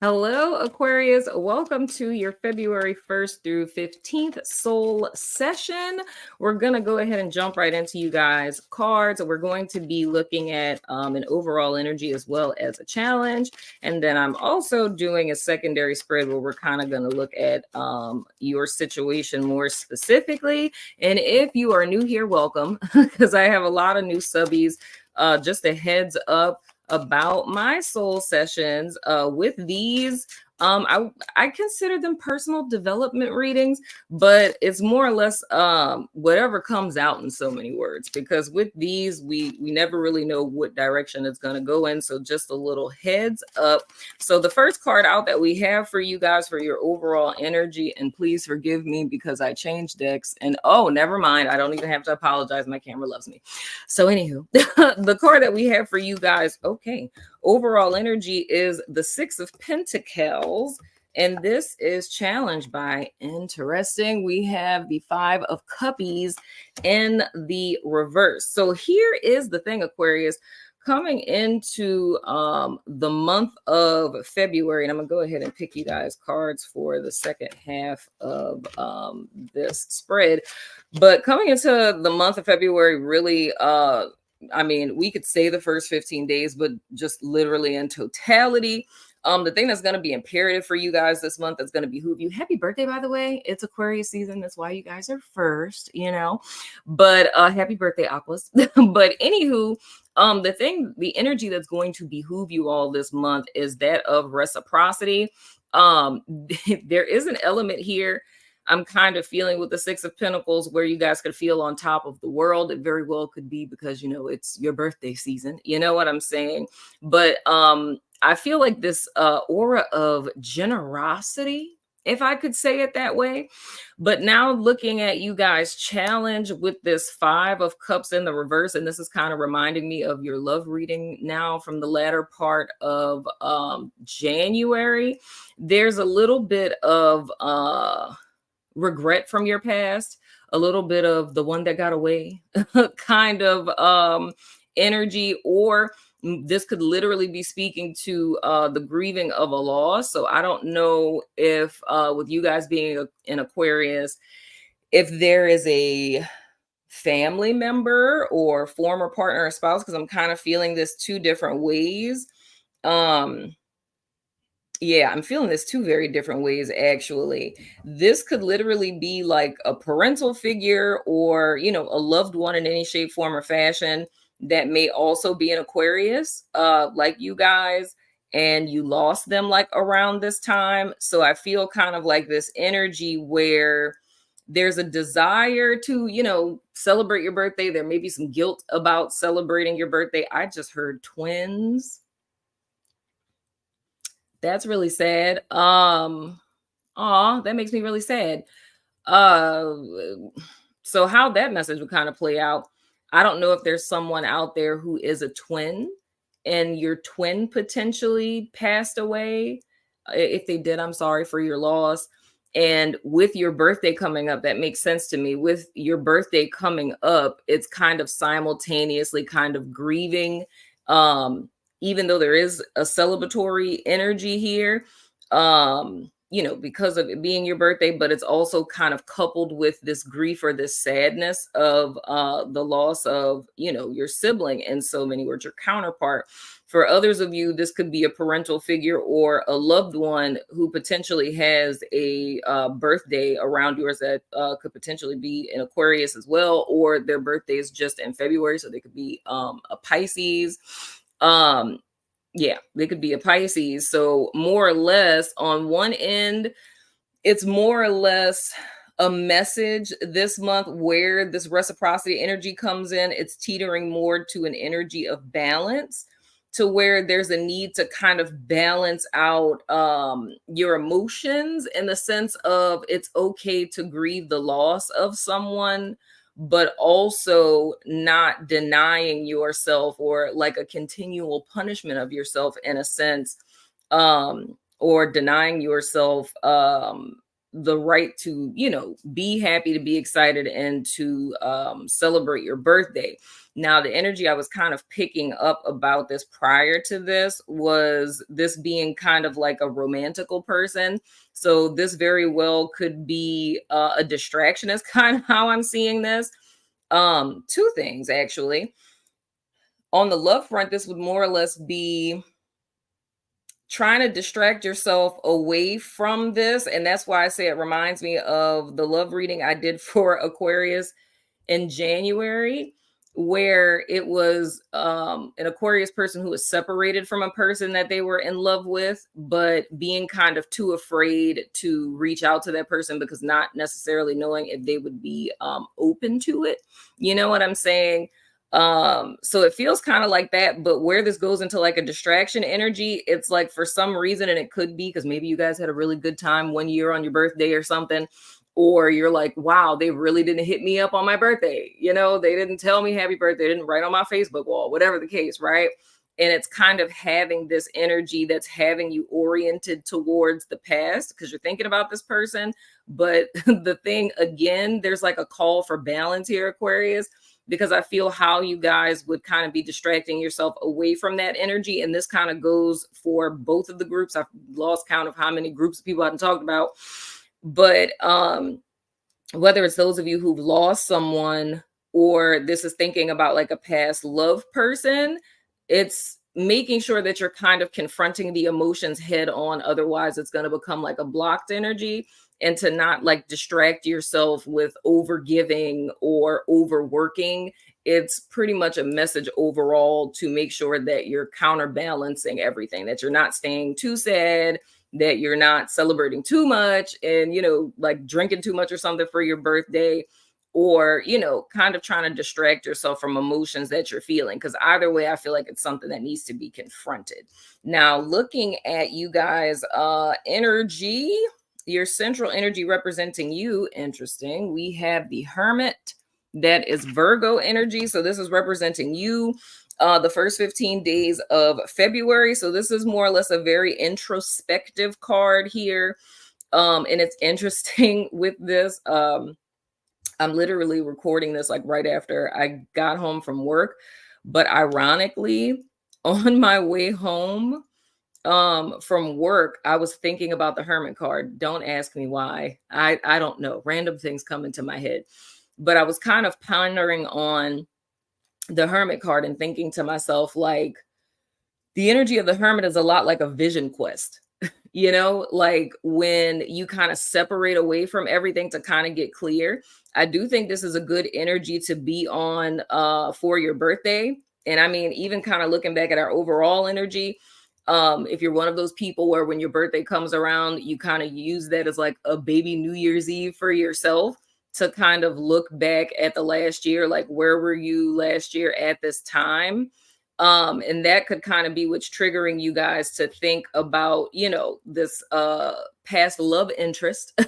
Hello, Aquarius. Welcome to your February 1st through 15th soul session. We're going to go ahead and jump right into you guys' cards. We're going to be looking at an overall energy as well as a challenge. And then I'm also doing a secondary spread where we're kind of going to look at your situation more specifically. And if you are new here, welcome, because I have a lot of new subbies. Just a heads up about my soul sessions. With these, I consider them personal development readings, but it's more or less whatever comes out in so many words, because with these we never really know what direction it's going to go in. So just a little heads up. So the first card out that we have for you guys for your overall energy, and please forgive me because I changed decks, and oh, never mind, I don't even have to apologize, my camera loves me. So anywho, the card that we have for you guys, okay, overall energy is the Six of Pentacles, and this is challenged by, interesting, we have the Five of Cuppies in the reverse. So here is the thing, Aquarius, coming into the month of February, and I'm gonna go ahead and pick you guys cards for the second half of this spread. But coming into the month of February, really, I mean, we could say the first 15 days, but just literally in totality, the thing that's going to be imperative for you guys this month that's going to behoove you. Happy birthday, by the way. It's Aquarius season. That's why you guys are first, you know. But happy birthday, Aquas. But anywho, the energy that's going to behoove you all this month is that of reciprocity. There is an element here I'm kind of feeling with the Six of Pentacles where you guys could feel on top of the world. It very well could be because, you know, it's your birthday season. You know what I'm saying? But I feel like this aura of generosity, if I could say it that way. But now looking at you guys challenge with this Five of Cups in the reverse, and this is kind of reminding me of your love reading now from the latter part of January. There's a little bit of regret from your past, a little bit of the one that got away kind of energy, or this could literally be speaking to the grieving of a loss. So I don't know if with you guys being in Aquarius, if there is a family member or former partner or spouse, because I'm kind of feeling this two different ways. Yeah, I'm feeling this two very different ways, actually. This could literally be like a parental figure or, you know, a loved one in any shape, form, or fashion that may also be an Aquarius, like you guys, and you lost them like around this time. So I feel kind of like this energy where there's a desire to, you know, celebrate your birthday. There may be some guilt about celebrating your birthday. I just heard twins. That's really sad. That makes me really sad. Uh, so how that message would kind of play out, I don't know if there's someone out there who is a twin and your twin potentially passed away. If they did, I'm sorry for your loss. And with your birthday coming up, that makes sense to me. With your birthday coming up, it's kind of simultaneously kind of grieving. Even though there is a celebratory energy here, you know, because of it being your birthday, but it's also kind of coupled with this grief or this sadness of the loss of, you know, your sibling in so many words, your counterpart. For others of you, this could be a parental figure or a loved one who potentially has a birthday around yours that could potentially be an Aquarius as well, or their birthday is just in February, so they could be a Pisces. Yeah, they could be a Pisces. So more or less on one end, it's more or less a message this month where this reciprocity energy comes in. It's teetering more to an energy of balance, to where there's a need to kind of balance out your emotions in the sense of it's okay to grieve the loss of someone, but also not denying yourself or like a continual punishment of yourself in a sense, or denying yourself the right to, be happy, to be excited, and to celebrate your birthday. Now, the energy I was kind of picking up about this prior to this was this being kind of like a romantical person. So this very well could be a distraction, is kind of how I'm seeing this. Two things actually. On the love front, this would more or less be trying to distract yourself away from this. And that's why I say it reminds me of the love reading I did for Aquarius in January, where it was an Aquarius person who was separated from a person that they were in love with, but being kind of too afraid to reach out to that person because not necessarily knowing if they would be open to it. You know what I'm saying? So it feels kind of like that, but where this goes into like a distraction energy, it's like for some reason, and it could be because maybe you guys had a really good time one year on your birthday or something, or you're like, wow, they really didn't hit me up on my birthday. They didn't tell me happy birthday, didn't write on my Facebook wall, whatever the case, right? And it's kind of having this energy that's having you oriented towards the past because you're thinking about this person. But the thing, again, there's like a call for balance here, Aquarius, because I feel how you guys would kind of be distracting yourself away from that energy. And this kind of goes for both of the groups. I've lost count of how many groups of people I haven't talked about. But whether it's those of you who've lost someone or this is thinking about like a past love person, it's making sure that you're kind of confronting the emotions head on. Otherwise, it's going to become like a blocked energy, and to not like distract yourself with overgiving or overworking. It's pretty much a message overall to make sure that you're counterbalancing everything, that you're not staying too sad, that you're not celebrating too much and, like drinking too much or something for your birthday, or, kind of trying to distract yourself from emotions that you're feeling. Because either way, I feel like it's something that needs to be confronted. Now, looking at you guys, energy, your central energy representing you, interesting. We have the Hermit, that is Virgo energy. So this is representing you the first 15 days of February. So this is more or less a very introspective card here. And it's interesting with this. I'm literally recording this like right after I got home from work. But ironically, on my way home from work, I was thinking about the Hermit card. Don't ask me why. I don't know. Random things come into my head. But I was kind of pondering on the Hermit card and thinking to myself, like, the energy of the Hermit is a lot like a vision quest. Like when you kind of separate away from everything to kind of get clear. I do think this is a good energy to be on for your birthday. And I mean, even kind of looking back at our overall energy, if you're one of those people where when your birthday comes around, you kind of use that as like a baby New Year's Eve for yourself, to kind of look back at the last year, like where were you last year at this time? And that could kind of be what's triggering you guys to think about, this past love interest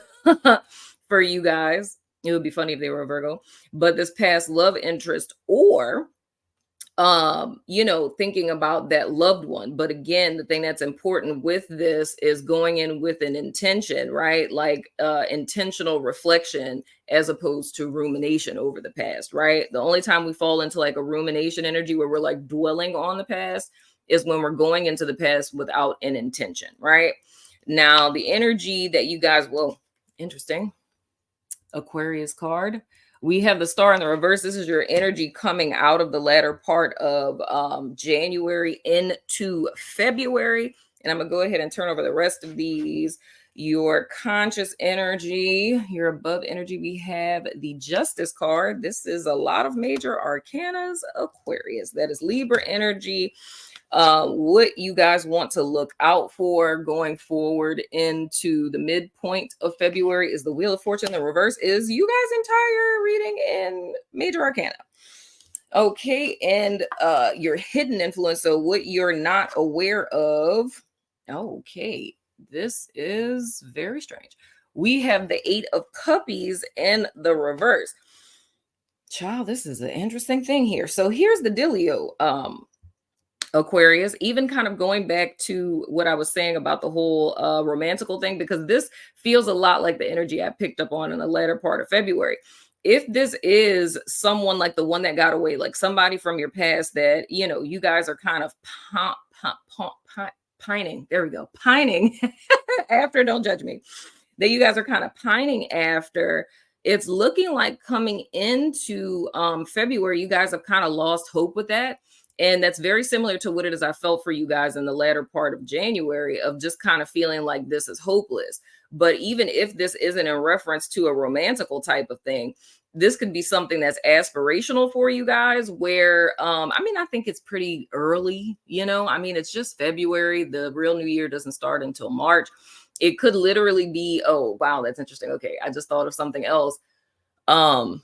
for you guys. It would be funny if they were a Virgo, but this past love interest, or thinking about that loved one. But again, the thing that's important with this is going in with an intention, right? Like intentional reflection as opposed to rumination over the past, right? The only time we fall into like a rumination energy where we're like dwelling on the past is when we're going into the past without an intention, right? Now, the energy that you guys, well, interesting. Aquarius card. We have the star in the reverse. This is your energy coming out of the latter part of January into February. And I'm going to go ahead and turn over the rest of these. Your conscious energy, your above energy, we have the Justice card. This is a lot of major arcanas, Aquarius. That is Libra energy. What you guys want to look out for going forward into the midpoint of February is the Wheel of Fortune. The reverse is you guys' entire reading in major arcana. Okay, and your hidden influence, so what you're not aware of. Okay, this is very strange. We have the Eight of Cuppies in the reverse. Child, this is an interesting thing here. So here's the dealio. Aquarius, even kind of going back to what I was saying about the whole romantical thing, because this feels a lot like the energy I picked up on in the latter part of February. If this is someone like the one that got away, like somebody from your past that, you guys are kind of pining, there we go, pining after, don't judge me, that you guys are kind of pining after, it's looking like coming into February, you guys have kind of lost hope with that. And that's very similar to what it is I felt for you guys in the latter part of January, of just kind of feeling like this is hopeless. But even if this isn't in reference to a romantical type of thing, this could be something that's aspirational for you guys where, I think it's pretty early, it's just February. The real new year doesn't start until March. It could literally be, oh, wow, that's interesting. Okay, I just thought of something else. The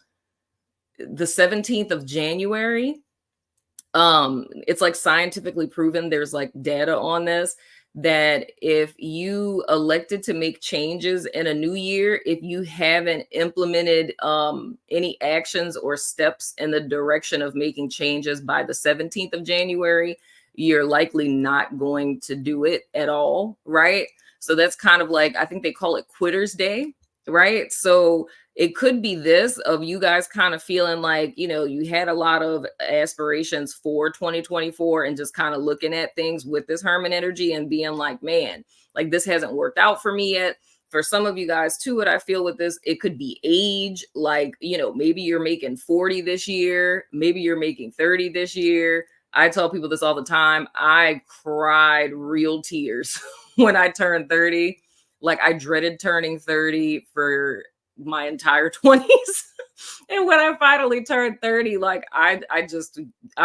17th of January, it's like scientifically proven, there's like data on this, that if you elected to make changes in a new year, if you haven't implemented any actions or steps in the direction of making changes by the 17th of January, you're likely not going to do it at all, right? So that's kind of like, I think they call it Quitter's Day, right? So it could be this of you guys kind of feeling like, you had a lot of aspirations for 2024 and just kind of looking at things with this Hermit energy and being like, man, like this hasn't worked out for me yet. For some of you guys too, what I feel with this, it could be age, like, maybe you're making 40 this year, maybe you're making 30 this year. I tell people this all the time. I cried real tears when I turned 30. Like I dreaded turning 30 for my entire 20s. And when I finally turned 30, like I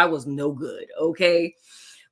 was no good. Okay.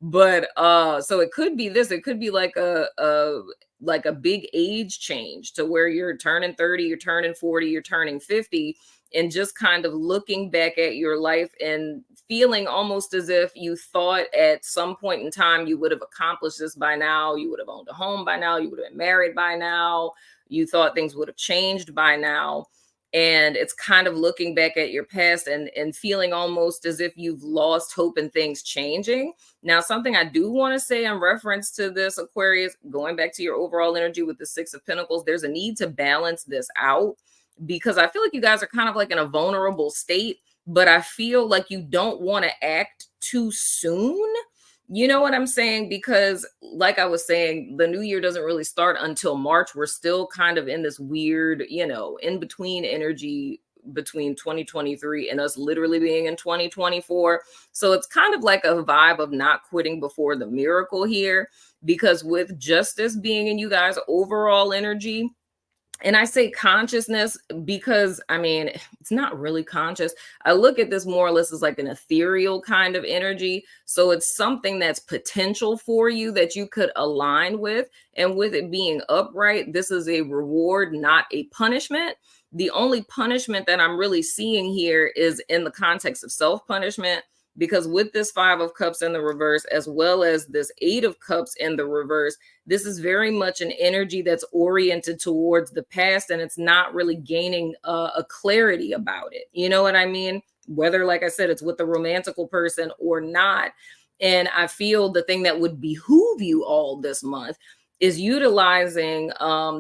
But so it could be this, it could be like a big age change to where you're turning 30, you're turning 40, you're turning 50, and just kind of looking back at your life and feeling almost as if you thought at some point in time you would have accomplished this by now, you would have owned a home by now, you would have been married by now, you thought things would have changed by now. And it's kind of looking back at your past and feeling almost as if you've lost hope in things changing. Now, something I do want to say in reference to this, Aquarius, going back to your overall energy with the Six of Pentacles, there's a need to balance this out, because I feel like you guys are kind of like in a vulnerable state, but I feel like you don't want to act too soon. You know what I'm saying? Because like I was saying, the new year doesn't really start until March. We're still kind of in this weird, in between energy between 2023 and us literally being in 2024. So it's kind of like a vibe of not quitting before the miracle here, because with justice being in you guys' overall energy, and I say consciousness because, it's not really conscious. I look at this more or less as like an ethereal kind of energy. So it's something that's potential for you that you could align with. And with it being upright, this is a reward, not a punishment. The only punishment that I'm really seeing here is in the context of self-punishment, because with this Five of Cups in the reverse, as well as this Eight of Cups in the reverse, this is very much an energy that's oriented towards the past, and it's not really gaining a clarity about it. You know what I mean? Whether, like I said, it's with a romantical person or not. And I feel the thing that would behoove you all this month is utilizing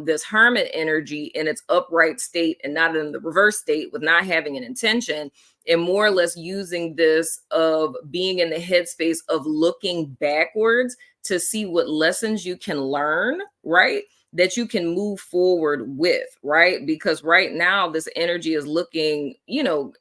this Hermit energy in its upright state and not in the reverse state, with not having an intention, and more or less using this of being in the headspace of looking backwards to see what lessons you can learn, right? That you can move forward with, right? Because right now this energy is looking,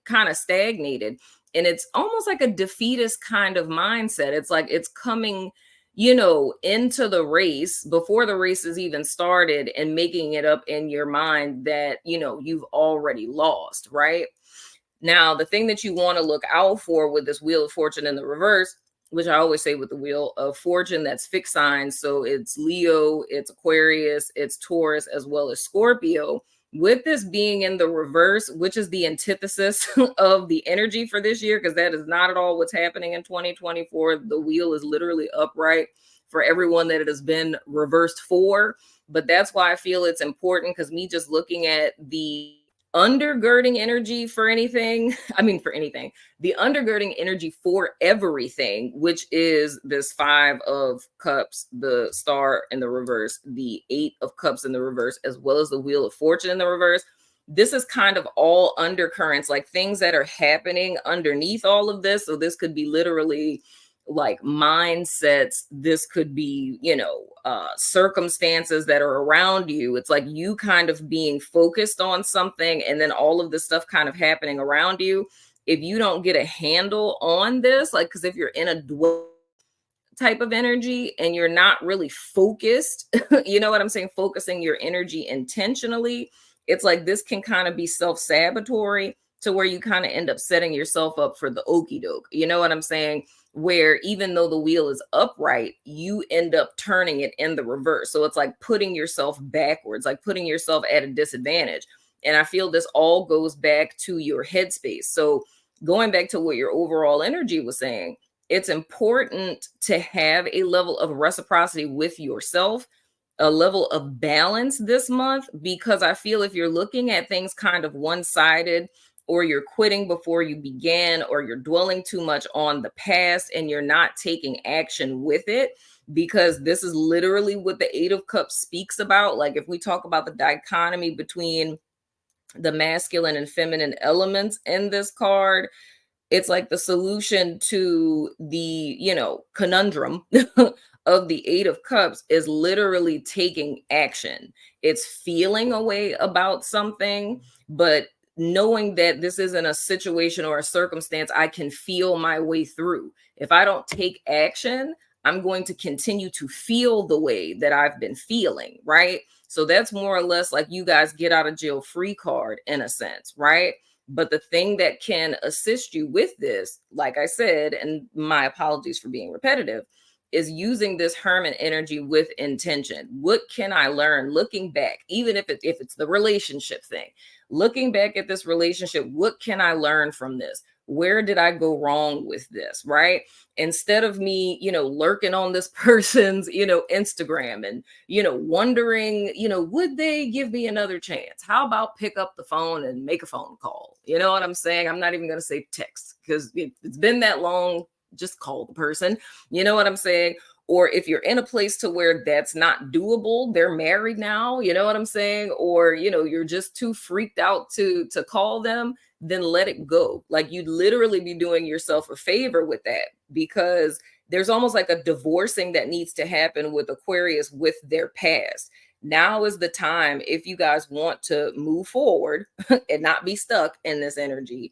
kind of stagnated, and it's almost like a defeatist kind of mindset. It's like it's coming, into the race before the race is even started, and making it up in your mind that, you've already lost, right? Now, the thing that you want to look out for with this Wheel of Fortune in the reverse, which I always say with the Wheel of Fortune, that's fixed signs. So it's Leo, it's Aquarius, it's Taurus, as well as Scorpio. With this being in the reverse, which is the antithesis of the energy for this year, because that is not at all what's happening in 2024. The wheel is literally upright for everyone that it has been reversed for. But that's why I feel it's important, because me just looking at the undergirding energy for anything. I mean, for anything, the undergirding energy for everything, which is this 5 of Cups, the Star in the reverse, the 8 of Cups in the reverse, as well as the Wheel of Fortune in the reverse. This is kind of all undercurrents, like things that are happening underneath all of this. So this could be literally like mindsets. This could be, circumstances that are around you. It's like you kind of being focused on something and then all of this stuff kind of happening around you. If you don't get a handle on this, like, because if you're in a type of energy and you're not really focused, you know what I'm saying? Focusing your energy intentionally, it's like this can kind of be self-sabotatory to where you kind of end up setting yourself up for the okey doke. You know what I'm saying? Where even though the wheel is upright, you end up turning it in the reverse. So it's like putting yourself backwards, like putting yourself at a disadvantage. And I feel this all goes back to your headspace. So going back to what your overall energy was saying, it's important to have a level of reciprocity with yourself, a level of balance this month, because I feel if you're looking at things kind of one-sided, or you're quitting before you began, or you're dwelling too much on the past and you're not taking action with it, because this is literally what the 8 of Cups speaks about. Like if we talk about the dichotomy between the masculine and feminine elements in this card, it's like the solution to the, conundrum of the 8 of Cups is literally taking action. It's feeling a way about something, but knowing that this isn't a situation or a circumstance I can feel my way through. If I don't take action, I'm going to continue to feel the way that I've been feeling, right? So that's more or less like you guys get out of jail free card in a sense, right? But the thing that can assist you with this, like I said, and my apologies for being repetitive, is using this Hermit energy with intention. What can I learn looking back, even if it's the relationship thing, looking back at this relationship, what can I learn from this? Where did I go wrong with this, right? Instead of me, lurking on this person's, Instagram and, wondering, would they give me another chance? How about pick up the phone and make a phone call? You know what I'm saying? I'm not even going to say text because it's been that long. Just call the person. You know what I'm saying? Or if you're in a place to where that's not doable, they're married now, you know what I'm saying? Or, you're just too freaked out to call them, then let it go. Like you'd literally be doing yourself a favor with that, because there's almost like a divorcing that needs to happen with Aquarius with their past. Now is the time, if you guys want to move forward and not be stuck in this energy,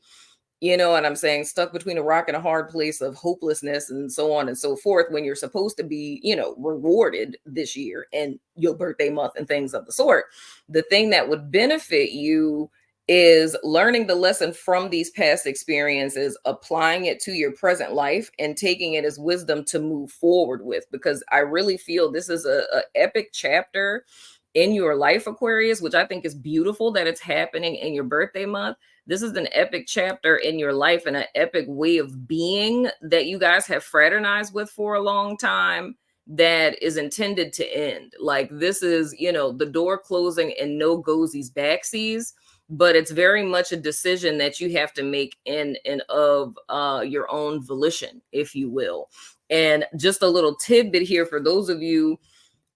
you know what I'm saying? Stuck between a rock and a hard place of hopelessness and so on and so forth, when you're supposed to be, rewarded this year and your birthday month and things of the sort. The thing that would benefit you is learning the lesson from these past experiences, applying it to your present life and taking it as wisdom to move forward with, because I really feel this is a epic chapter in your life, Aquarius, which I think is beautiful that it's happening in your birthday month. This is an epic chapter in your life and an epic way of being that you guys have fraternized with for a long time that is intended to end. Like this is, the door closing and no goesies backsies, but it's very much a decision that you have to make in and of your own volition, if you will. And just a little tidbit here for those of you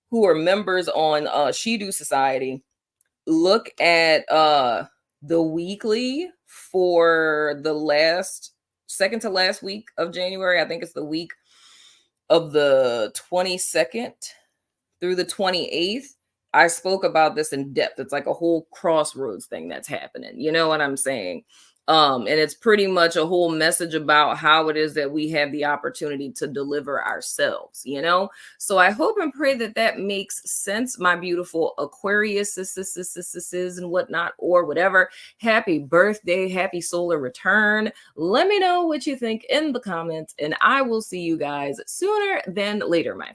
who are members on Shidu Society, look at the weekly for the second to last week of January. I think it's the week of the 22nd through the 28th. I spoke about this in depth. It's like a whole crossroads thing that's happening. You know what I'm saying? And it's pretty much a whole message about how it is that we have the opportunity to deliver ourselves, So I hope and pray that that makes sense, my beautiful Aquarius and whatnot, or whatever. Happy birthday, happy solar return. Let me know what you think in the comments, and I will see you guys sooner than later, my